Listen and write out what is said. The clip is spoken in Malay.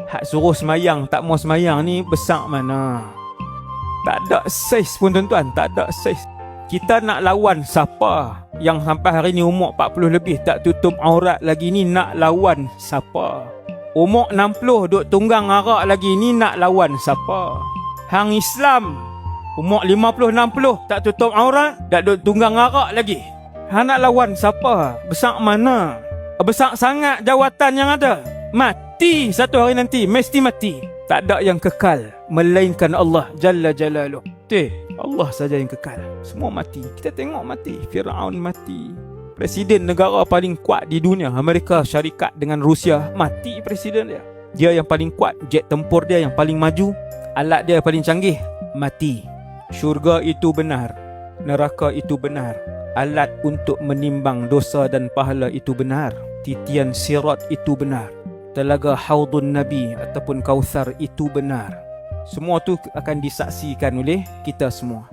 Hak suruh semayang tak mau semayang ni besar mana? Tak ada saiz pun tuan-tuan, tak ada saiz. Kita nak lawan siapa yang sampai hari ni umur 40 lebih tak tutup aurat lagi ni? Nak lawan siapa? Umur 60 duk tunggang arak lagi ni? Nak lawan siapa? Hang Islam umur 50-60 tak tutup aurat, tak duk tunggang arak lagi. Hang nak lawan siapa? Besar mana? Besar sangat jawatan yang ada. Mati satu hari nanti, mesti mati. Tak ada yang kekal melainkan Allah Jalla Jalaluh. Allah saja yang kekal. Semua mati. Kita tengok mati. Firaun mati. Presiden negara paling kuat di dunia, Amerika Syarikat dengan Rusia, mati presiden dia. Dia yang paling kuat, jet tempur dia yang paling maju, alat dia yang paling canggih, mati. Syurga itu benar, neraka itu benar, alat untuk menimbang dosa dan pahala itu benar, titian sirat itu benar, telaga haudun Nabi ataupun Kautsar itu benar. Semua tu akan disaksikan oleh kita semua.